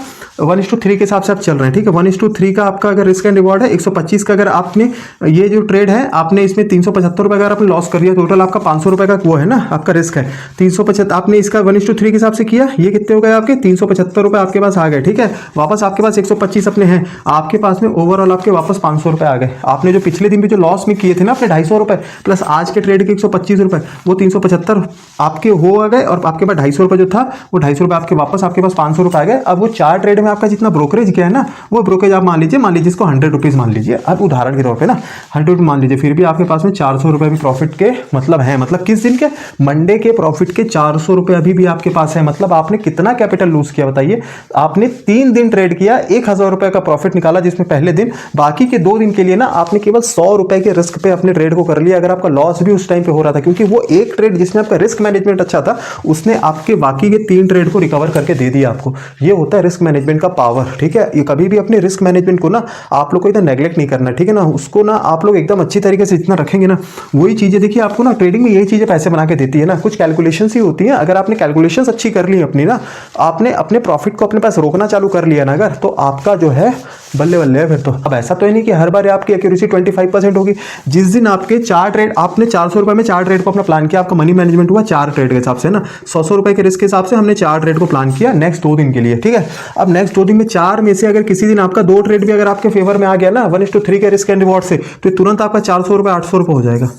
1:3 के हिसाब से आप चल रहे हैं। ठीक है, 1:3 का आपका अगर रिस्क एंड रिवॉर्ड है, 125 का अगर आपने ये जो ट्रेड है आपने इसमें 375 रुपए अगर आपने लॉस कर दिया, टोटल आपका 500 रुपए का वो है ना आपका रिस्क है। 375 आपने इसका 1:3 के हिसाब से किया, ये कितने हो गए आपके 375 रुपए आपके पास आ गए। ठीक है, वापस आपके पास 125 अपने हैं, आपके पास में ओवरऑल आपके वापस 500 रुपए आ गए। आपने जो पिछले दिन भी जो लॉस में किए थे ना अपने 250 रुपए प्लस आज के ट्रेड के 125 रुपए, वो 375 आपके हो आ गए, और आपके पास 250 रुपए जो था वो 250 रुपए आपके वापस आपके पास 500 रुपए आ गए। अब वो 4 ट्रेड में आपका जितना ब्रोकरेज गया है ना, वो ब्रोकरेज आप मान लीजिए इसको 100 रुपीज मान लीजिए, अब उदाहरण के तौर पे ना 100 मान लीजिए, फिर भी आपके पास में 400 रुपए भी प्रॉफिट के मतलब है, मतलब किस दिन के, मंडे के प्रॉफिट के 400 रुपए अभी भी आपके पास है। मतलब आपने कितना कैपिटल लूज किया बताइए, आपने 3 दिन ट्रेड किया, 1000 रुपए का प्रॉफिट निकाला, जिसमें पहले दिन, बाकी के 2 दिन के लिए ना आपने केवल 100 रुपए के रिस्क पे अपने ट्रेड को कर लिया। अगर आपका लॉस भी उस टाइम पे हो रहा था, क्योंकि वो एक ट्रेड जिसमें आपका रिस्क मैनेजमेंट अच्छा था, उसने आपके बाकी के 3 ट्रेड को रिकवर करके दे दिया आपको। ये होता है रिस्क मैनेजमेंट का पावर। ठीक है, ये कभी भी अपने रिस्क मैनेजमेंट को ना आप लोग को इधर नेग्लेक्ट नहीं करना। ठीक है ना, उसको ना आप लोग एकदम अच्छी तरीके से जितना रखेंगे ना, वही चीजें देखिए आपको ना ट्रेडिंग में यही चीजें पैसे बना के देती है ना। कुछ कैलकुलेशंस ही होती है, अगर आपने कैलकुलेशंस अच्छी कर ली अपनी ना, आपने अपने प्रॉफिट को अपने पास रोकना चालू कर लिया ना अगर, तो आपका जो है बल्ले बल्ले है फिर तो। अब ऐसा तो है नहीं कि हर बार आपकी एक्यूरेसी 25% होगी। जिस दिन आपके 4 ट्रेड, आपने 400 रुपये में 4 ट्रेड को अपना प्लान किया, आपका मनी मैनेजमेंट हुआ 4 ट्रेड के हिसाब से ना, 100 रुपये के रिस्क के हिसाब से हमने 4 ट्रेड को प्लान किया नेक्स्ट 2 दिन के लिए, ठीक है। अब नेक्स्ट 2 दिन में 4 में से अगर किसी दिन आपका 2 ट्रेड भी अगर आपके फेवर में आ गया ना 1:3 के रिस्क एंड रिवॉर्ड से, तो तुरंत आपका 400 रुपये 800 रुपये हो जाएगा,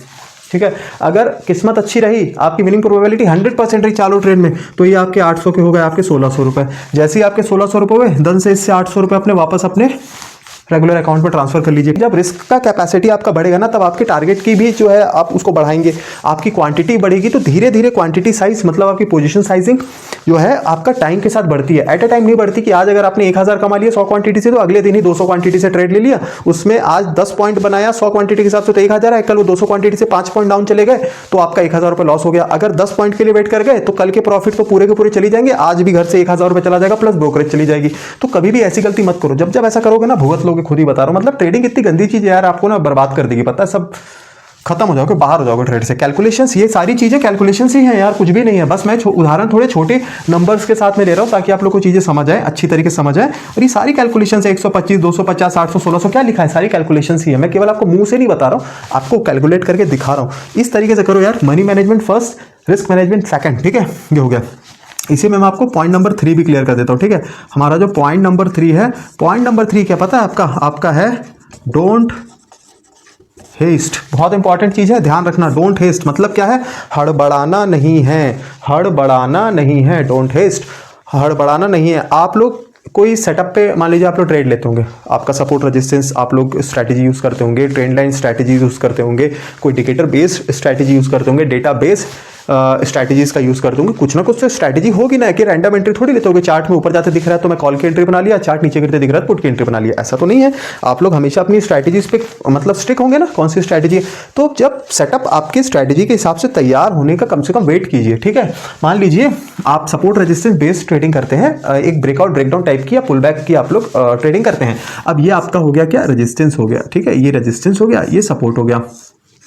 ठीक है। अगर किस्मत अच्छी रही, आपकी विनिंग प्रोबेबिलिटी 100% रही चालू ट्रेड में, तो ये आपके 800 के हो गए आपके 1600 रुपये। जैसे ही आपके 1600 रुपये हुए, धन से इससे 800 रुपये अपने वापस अपने रेगुलर अकाउंट में ट्रांसफर कर लीजिए। जब रिस्क का कैपेसिटी आपका बढ़ेगा ना, तब आपके टारगेट की भी जो है आप उसको बढ़ाएंगे, आपकी क्वांटिटी बढ़ेगी, तो धीरे धीरे क्वांटिटी साइज मतलब आपकी पोजीशन साइजिंग जो है आपका टाइम के साथ बढ़ती है। एट अ टाइम नहीं बढ़ती कि आज अगर आपने 1000 कमा लिया 100 क्वांटिटी से, तो अगले दिन ही 200 क्वांटिटी से ट्रेड ले लिया, उसमें आज 10 पॉइंट बनाया 100 क्वांटिटी के हिसाब से तो 1000 है, कल वो 200 क्वांटिटी से 5 पॉइंट डाउन चले गए तो आपका 1000 रुपये लॉस हो गया। अगर 10 पॉइंट के लिए वेट कर गए तो कल के प्रॉफिट तो पूरे के पूरे चली जाएंगे, आज भी घर से 1000 रुपये चला जाएगा प्लस ब्रोकरेज चली जाएगी। तो कभी भी ऐसी गलती मत करो। जब जब ऐसा करोगे ना, भुगत लोगे, खुद ही बता रहा हूं। मतलब ट्रेडिंग इतनी गंदी चीज है यार, आपको ना बर्बाद कर देगी, पता है, सब खत्म हो जाओगे, बाहर हो जाओगे ट्रेड से। कैलकुलेशंस, ये सारी चीजें कैलकुलेशंस ही हैं यार, कुछ भी नहीं है। बस मैं उदाहरण थोड़े छोटे नंबर्स के साथ में ले रहा हूं ताकि आप लोग को चीजें समझ आए, अच्छी तरीके से समझ आए। और ये सारी कैलकुलेशंस है, 125, 250, 800, 1600 क्या लिखा है, सारी कैलकुलेशंस ही है। मैं केवल आपको मुंह से नहीं बता रहा हूं, आपको कैलकुलेट करके दिखा रहा हूं। इस तरीके से करो यार। Money management first, risk management second, ठीक है, ये हो गया। इसी में मैं आपको पॉइंट नंबर 3 भी क्लियर कर देता हूं, ठीक है। हमारा जो पॉइंट नंबर 3 है, पॉइंट नंबर 3 क्या पता है आपका? आपका है डोंट हेस्ट। बहुत इंपॉर्टेंट चीज है, ध्यान रखना। डोंट हेस्ट मतलब क्या है? हड़बड़ाना नहीं है, हड़बड़ाना नहीं है। डोंट हेस्ट, हड़बड़ाना नहीं है। आप लोग कोई सेटअप पे मान लीजिए आप लोग ट्रेड लेते होंगे, आपका सपोर्ट रेजिस्टेंस आप लोग स्ट्रैटेजी यूज करते होंगे, ट्रेंड लाइन स्ट्रैटेजी यूज करते होंगे, कोई इंडिकेटर बेस्ड स्ट्रैटेजी यूज करते होंगे, डेटा बेस्ड स्ट्रैटेजीज का यूज करते होंगे। कुछ ना कुछ तो स्ट्रैटेजी होगी ना, कि रैंडम एंट्री थोड़ी लेते होगे। चार्ट में ऊपर जाते दिख रहा है तो मैं कॉल की एंट्री बना लिया, चार्ट नीचे गिरते दिख रहा है पुट की एंट्री बना लिया, ऐसा तो नहीं है। आप लोग हमेशा अपनी स्ट्रैटेजीज पे मतलब स्टिक होंगे ना, कौन सी स्ट्रैटेजी। तो जब सेटअप आपकी स्ट्रैटेजी के हिसाब से तैयार होने का कम से कम वेट कीजिए, ठीक है। मान लीजिए आप सपोर्ट रेजिस्टेंस बेस्ड ट्रेडिंग करते हैं, एक ब्रेकआउट ब्रेकडाउन टाइप की या पुल बैक की आप लोग ट्रेडिंग करते हैं। अब ये आपका हो गया क्या? रेजिस्टेंस हो गया, ठीक है, ये रेजिस्टेंस हो गया, ये सपोर्ट हो गया।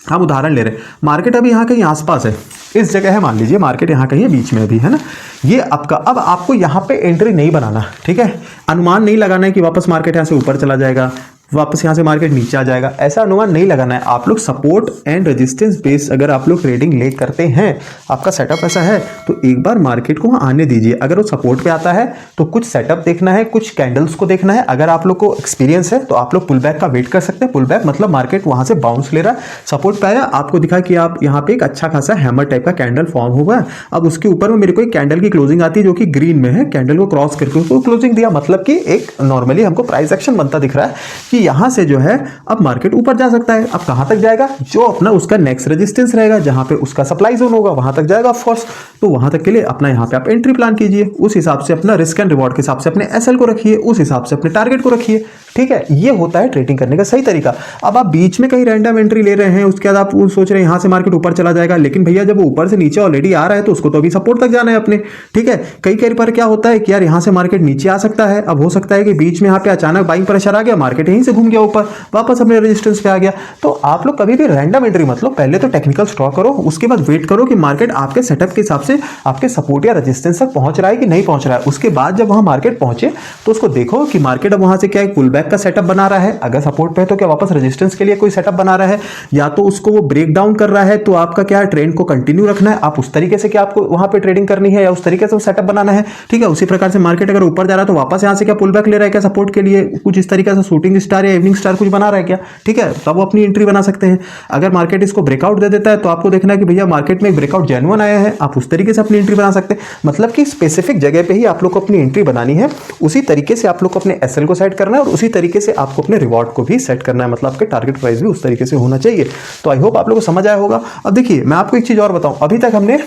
हम उदाहरण ले रहे हैं, मार्केट अभी यहाँ कहीं आसपास है, इस जगह है, मान लीजिए मार्केट यहाँ कहीं बीच में अभी है ना, ये आपका। अब आपको यहाँ पे एंट्री नहीं बनाना, ठीक है। अनुमान नहीं लगाना है कि वापस मार्केट यहाँ से ऊपर चला जाएगा, वापस यहाँ से मार्केट नीचे आ जाएगा, ऐसा अनुमान नहीं लगाना है। आप लोग सपोर्ट एंड रेजिस्टेंस बेस्ड अगर आप लोग ट्रेडिंग ले करते हैं, आपका सेटअप ऐसा है, तो एक बार मार्केट को वहाँ आने दीजिए। अगर वो सपोर्ट पे आता है तो कुछ सेटअप देखना है, कुछ कैंडल्स को देखना है। अगर आप लोग को एक्सपीरियंस है तो आप लोग पुल बैक का वेट कर सकते हैं। पुल बैक मतलब मार्केट वहाँ से बाउंस ले रहा है, सपोर्ट पे आया, आपको दिखा कि आप यहाँ पे एक अच्छा खासा हैमर टाइप का कैंडल फॉर्म हुआ है। अब उसके ऊपर में मेरे को एक कैंडल की क्लोजिंग आती है जो कि ग्रीन में है, कैंडल को क्रॉस करके उसको क्लोजिंग दिया, मतलब कि एक नॉर्मली हमको प्राइस एक्शन बनता दिख रहा है कि यहाँ से जो है अब मार्केट ऊपर जा सकता है। अब कहां तक जाएगा? जो अपना उसका नेक्स्ट रेजिस्टेंस रहेगा, जहां पे उसका सप्लाई जोन होगा, वहां तक जाएगा ऑफ कोर्स। तो वहां तक के लिए अपना यहां पे आप एंट्री प्लान कीजिए, उस हिसाब से अपना रिस्क एंड रिवॉर्ड के हिसाब से अपने एसएल को रखिए, उस हिसाब से अपने टारगेट को रखिए, ठीक है। ये होता है ट्रेडिंग करने का सही तरीका। अब आप बीच में कहीं रैंडम एंट्री ले रहे हैं, उसके बाद आप सोच रहे हैं यहां से मार्केट ऊपर चला जाएगा, लेकिन भैया जब ऊपर से नीचे ऑलरेडी आ रहा है तो उसको तो अभी सपोर्ट तक जाना है अपने, ठीक है। कई बार क्या होता है कि यार यहां से मार्केट नीचे आ सकता है, अब हो सकता है कि बीच में यहाँ पे अचानक बाइंग प्रेशर आ गया, मार्केट यहीं से घूम गया ऊपर, वापस अपने रेजिस्टेंस पे आ गया। तो आप लोग कभी भी रैंडम एंट्री मत लो, पहले तो टेक्निकल स्टॉ करो, उसके बाद वेट करो कि मार्केट आपके सेटअप के हिसाब से आपके सपोर्ट या रेजिस्टेंस तक पहुंच रहा है कि नहीं पहुंच रहा है। उसके बाद जब वहां मार्केट पहुंचे तो उसको देखो कि मार्केट अब वहां से क्या एक पुल बैक का सेटअप बना रहा है, अगर सपोर्ट पे है तो क्या वापस रेजिस्टेंस के लिए कोई सेटअप बना रहा है, या तो उसको वो ब्रेक डाउन कर रहा है, तो आपका क्या ट्रेंड को कंटिन्यू रखना है, आप उस तरीके से क्या आपको वहां पे ट्रेडिंग करनी है, या उस तरीके से सेटअप बनाना है, ठीक है। उसी प्रकार से मार्केट अगर ऊपर जा रहा है तो वापस यहां से क्या पुल बैक ले रहा है क्या सपोर्ट के लिए, कुछ इस तरीके से शूटिंग स्टार या इवनिंग स्टार कुछ बना रहा है क्या, ठीक है, तब वो अपनी एंट्री बना सकते हैं। अगर मार्केट इसको ब्रेकआउट दे देता है तो आपको देखना है कि भैया मार्केट में एक ब्रेकआउट जेन्युइन आया है, आप उस तरीके से अपनी एंट्री बना सकते हैं। मतलब कि स्पेसिफिक जगह पे ही आप लोग को अपनी एंट्री बनानी है, उसी तरीके से आप लोग को अपने एसएल को सेट करना है और उसी तरीके से आपको अपने रिवॉर्ड को भी सेट करना है, मतलब आपके टारगेट प्राइस भी उस तरीके से होना चाहिए। तो आई होप आप लोगों को समझ आया होगा। अब देखिए मैं आपको एक चीज और बताऊं, अभी तक हमने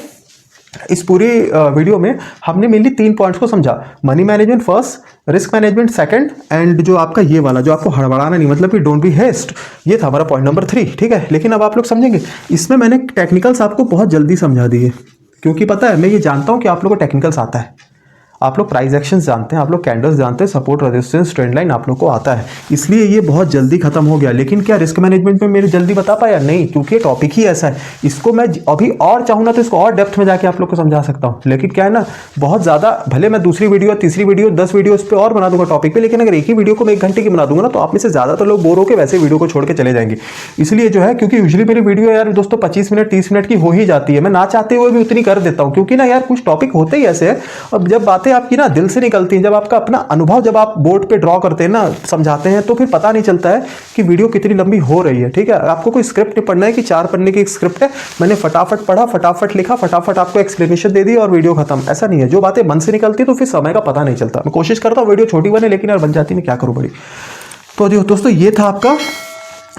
इस पूरी वीडियो में हमने मेनली 3 पॉइंट्स को समझा, money management first, risk management second, and जो आपका ये वाला जो आपको हड़बड़ाना नहीं, मतलब कि डोंट बी हेस्ट, ये था हमारा पॉइंट नंबर 3, ठीक है। लेकिन अब आप लोग समझेंगे, इसमें मैंने टेक्निकल्स आपको बहुत जल्दी समझा दिए, क्योंकि पता है मैं ये जानता हूं कि आप लोगों को टेक्निकल्स आता है, आप लोग प्राइस एक्शन जानते हैं, आप लोग कैंडल्स जानते हैं, सपोर्ट रेजिस्टेंस ट्रेंड लाइन आप लोग को आता है, इसलिए ये बहुत जल्दी खत्म हो गया। लेकिन क्या रिस्क मैनेजमेंट में मेरे जल्दी बता पाया? नहीं, क्योंकि टॉपिक ही ऐसा है। इसको मैं अभी और चाहूँ ना तो इसको और डेप्थ में जाके आप लोग को समझा सकता हूँ, लेकिन क्या है ना, बहुत ज़्यादा, भले मैं दूसरी वीडियो, तीसरी वीडियो, 10 वीडियो इस पर और बना दूंगा टॉपिक पे, लेकिन अगर एक ही वीडियो को मैं 1 घंटे की बना दूंगा ना तो आप में से ज़्यादातर लोग बोर होकर वैसे वीडियो को छोड़ के चले जाएंगे। इसलिए जो है, क्योंकि यूजुअली मेरी वीडियो यार दोस्तों 25 मिनट 30 मिनट की हो ही जाती है, मैं ना चाहते हुए भी उतनी कर देता हूँ, क्योंकि ना यार कुछ टॉपिक होते ही ऐसे हैं। और जब बातें आपकी ना दिल से निकलती हैं, जब आपका अपना अनुभव जब आप बोर्ड पे ड्रॉ करते हैं ना, समझाते हैं, तो फिर पता नहीं चलता है कि वीडियो कितनी लंबी हो रही है। ठीक है, आपको कोई स्क्रिप्ट नहीं पढ़ना है कि 4 पन्ने की एक स्क्रिप्ट है, मैंने फटाफट पढ़ा, फटाफट लिखा, फटाफट आपको एक्सप्लेनेशन दे दी और वीडियो खत्म। ऐसा नहीं है। जो बातें मन से निकलती है तो फिर समय का पता नहीं चलता। मैं कोशिश करता हूँ वीडियो छोटी बने, लेकिन यार बन जाती, मैं क्या करूँ बड़ी। तो दोस्तों ये था आपका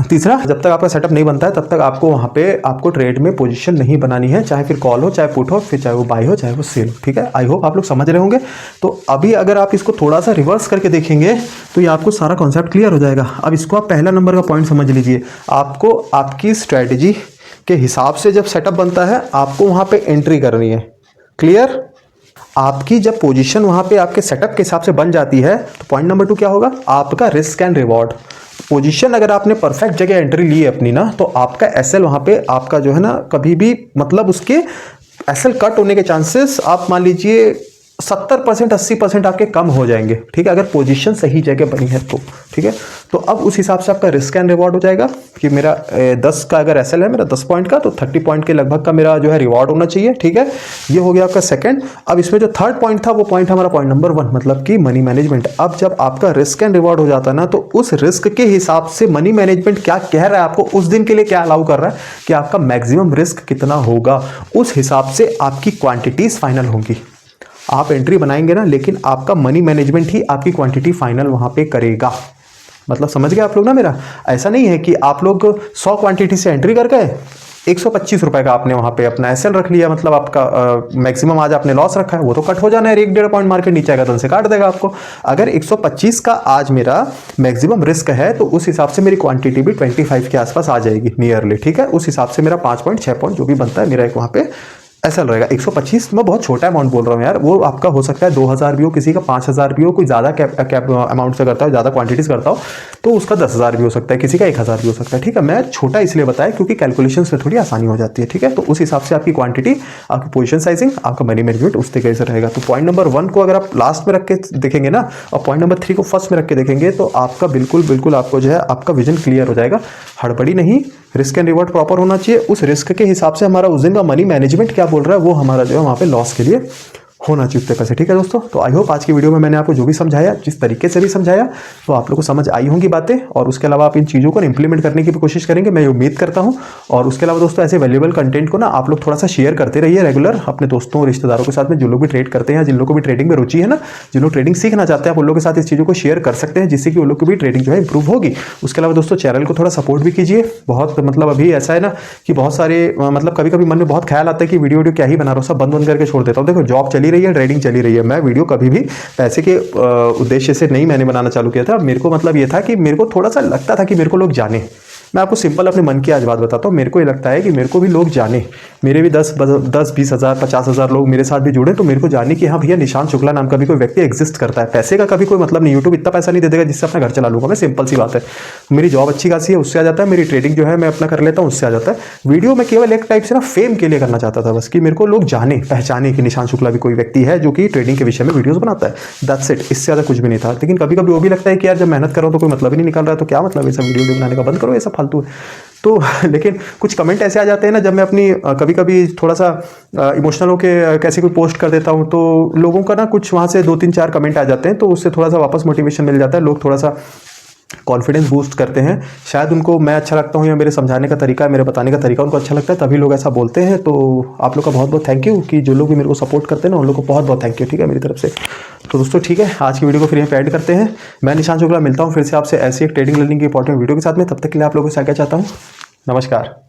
तीसरा। जब तक आपका सेटअप नहीं बनता है तब तक आपको वहाँ पे आपको ट्रेड में पोजीशन नहीं बनानी है, चाहे फिर कॉल हो, चाहे पुट हो, फिर चाहे वो बाय हो, चाहे वो सेल हो। ठीक है, आई होप आप लोग समझ रहे होंगे। तो अभी अगर आप इसको थोड़ा सा रिवर्स करके देखेंगे तो ये आपको सारा कॉन्सेप्ट क्लियर हो जाएगा। अब इसको आप पहला नंबर का पॉइंट समझ लीजिए। आपको आपकी स्ट्रैटेजी के हिसाब से जब सेटअप बनता है, आपको वहाँ पे एंट्री करनी है। क्लियर? आपकी जब पोजीशन वहाँ पे आपके सेटअप के हिसाब से बन जाती है तो पॉइंट नंबर 2 क्या होगा? आपका रिस्क एंड रिवॉर्ड। पोजीशन अगर आपने परफेक्ट जगह एंट्री ली है अपनी ना, तो आपका एसएल वहाँ पे आपका जो है ना, कभी भी मतलब उसके एसएल कट होने के चांसेस आप मान लीजिए 70% 80% आपके कम हो जाएंगे। ठीक है, अगर पोजीशन सही जगह बनी है तो। ठीक है, तो अब उस हिसाब से आपका रिस्क एंड रिवॉर्ड हो जाएगा कि मेरा 10 का अगर एसएल है मेरा 10 पॉइंट का, तो 30 पॉइंट के लगभग का मेरा जो है रिवॉर्ड होना चाहिए। ठीक है, ये हो गया आपका सेकंड। अब इसमें जो थर्ड पॉइंट था वो पॉइंट हमारा पॉइंट नंबर 1, मतलब कि मनी मैनेजमेंट। अब जब आपका रिस्क एंड रिवॉर्ड हो जाता है ना, तो उस रिस्क के हिसाब से मनी मैनेजमेंट क्या कह रहा है आपको, उस दिन के लिए क्या अलाउ कर रहा है कि आपका मैक्सिमम रिस्क कितना होगा, उस हिसाब से आपकी क्वांटिटीज फाइनल होंगी। आप एंट्री बनाएंगे ना, लेकिन आपका मनी मैनेजमेंट ही आपकी क्वांटिटी फाइनल वहाँ पे करेगा। मतलब समझ गए आप लोग ना मेरा? ऐसा नहीं है कि आप लोग 100 क्वांटिटी से एंट्री कर गए, 125 रुपए का आपने वहाँ पे अपना एसएल रख लिया, मतलब आपका मैक्सिमम आज आपने लॉस रखा है, वो तो कट हो जाना है। 1-1.5 पॉइंट मार्केट नीचे आएगा तो उनसे काट देगा आपको। अगर 125 का आज मेरा मैक्सिमम रिस्क है तो उस हिसाब से मेरी क्वांटिटी भी 25 के आसपास आ जाएगी नियरली। ठीक है, उस हिसाब से मेरा 5 पॉइंट 6 पॉइंट जो भी बनता है मेरा एक वहाँ पे ऐसा रहेगा। 125 मैं बहुत छोटा अमाउंट बोल रहा हूँ यार, वो आपका हो सकता है 2000 भी हो, किसी का 5000 भी हो, कोई ज़्यादा कैप अमाउंट से करता हो, ज़्यादा क्वांटिटीज करता हो तो उसका 10,000 भी हो सकता है, किसी का 1000 भी हो सकता है। ठीक है, मैं छोटा इसलिए बताया क्योंकि कैलकुलेशंस में थोड़ी आसानी हो जाती है। ठीक है, तो उस हिसाब से आपकी क्वांटिटी, आपकी पोजीशन साइजिंग, आपका मनी मैनेजमेंट उस तरीके से रहेगा। तो पॉइंट नंबर 1 को अगर आप लास्ट में रख के देखेंगे ना, और पॉइंट नंबर 3 को फर्स्ट में रख के देखेंगे, तो आपका बिल्कुल आपको जो है आपका विजन क्लियर हो जाएगा। हड़बड़ी नहीं, रिस्क एंड रिवॉर्ड प्रॉपर होना चाहिए। उस रिस्क के हिसाब से हमारा उस दिन का मनी मैनेजमेंट क्या बोल रहा है वो हमारा जो है वहाँ पे लॉस के लिए होना चाहिए उतने पैसे। ठीक है दोस्तों, तो आई होप आज की वीडियो में मैंने आपको जो भी समझाया, जिस तरीके से भी समझाया, तो आप लोगों को समझ आई होंगी बातें, और उसके अलावा आप इन चीज़ों को इंप्लीमेंट करने की भी कोशिश करेंगे, मैं ये उम्मीद करता हूँ। और उसके अलावा दोस्तों ऐसे वैल्यूएबल कंटेंट को ना आप लोग थोड़ा सा शेयर करते रहिए रेगुलर अपने दोस्तों रिश्तेदारों के साथ में, जो लोग भी ट्रेड करते हैं, जिन लोगों को भी ट्रेडिंग में रुचि है ना, जिन लोग ट्रेडिंग सीखना चाहते हैं, आप उन लोगों के साथ इस चीज़ों को शेयर कर सकते हैं, जिससे कि उन लोग की भी ट्रेडिंग जो है इंप्रूव होगी। उसके अलावा दोस्तों चैनल को थोड़ा सपोर्ट भी कीजिए। बहुत मतलब अभी ऐसा है ना कि बहुत सारे मतलब कभी कभी मन में बहुत ख्याल आता है कि वीडियो क्या ही बना रहा हूँ, सब बंद करके छोड़ देता हूँ। देखो जॉब चली रही है, ट्रेडिंग चली रही है, मैं वीडियो कभी भी पैसे के उद्देश्य से नहीं मैंने बनाना चालू किया था। मेरे को मतलब ये था कि मेरे को थोड़ा सा लगता था कि मेरे को लोग जाने। मैं आपको सिंपल अपने मन की आज बात बताता हूँ, मेरे को ये लगता है कि मेरे को भी लोग जाने, मेरे भी 10-20 हज़ार 50 हज़ार लोग मेरे साथ भी जुड़े, तो मेरे को जाने कि हाँ भैया निशांत शुक्ला नाम का भी कोई व्यक्ति एग्जिस्ट करता है। पैसे का कभी कोई मतलब नहीं, यूट्यूब इतना पैसा नहीं दे देगा जिससे अपना घर चला लूँगा मैं, सिंपल सी बात है। मेरी जॉब अच्छी खासी है, उससे आ जाता है, मेरी ट्रेडिंग जो है मैं अपना कर लेता हूँ, उससे आ जाता है। वीडियो में केवल एक टाइप से ना फेम के लिए करना चाहता था बस, कि मेरे को लोग जाने पहचाने कि निशांत शुक्ला भी कोई व्यक्ति है जो कि ट्रेडिंग के विषय में वीडियोस बनाता है, दैट्स इट, इससे ज़्यादा कुछ भी नहीं था। लेकिन कभी कभी वो भी लगता है कि यार जब मेहनत कर रहा हूँ तो कोई मतलब ही नहीं निकल रहा है, तो क्या मतलब है सब वीडियो बनाने का, बंद करो ये सब फालतू है। तो लेकिन कुछ कमेंट ऐसे आ जाते हैं ना, जब मैं अपनी कभी कभी थोड़ा सा इमोशनल होकर कैसे कोई पोस्ट कर देता हूँ, तो लोगों का ना कुछ वहाँ से 2-3-4 कमेंट आ जाते हैं, तो उससे थोड़ा सा वापस मोटिवेशन मिल जाता है, लोग थोड़ा सा कॉन्फिडेंस बूस्ट करते हैं। शायद उनको मैं अच्छा लगता हूँ, या मेरे समझाने का तरीका, मेरे बताने का तरीका उनको अच्छा लगता है, तभी लोग ऐसा बोलते हैं। तो आप लोग का बहुत बहुत थैंक यू, कि जो लोग भी मेरे को सपोर्ट करते हैं ना, उन लोग को बहुत बहुत थैंक यू, ठीक है, मेरी तरफ से। तो दोस्तों ठीक है, आज की वीडियो को फिर यहाँ पे ऐड करते हैं। मैं निशांत शुक्ला मिलता हूँ फिर से आपसे ऐसी एक ट्रेडिंग लर्निंग की इंपॉर्टेंट वीडियो के साथ में। तब तक के लिए आप लोगों से क्या चाहता हूँ, नमस्कार।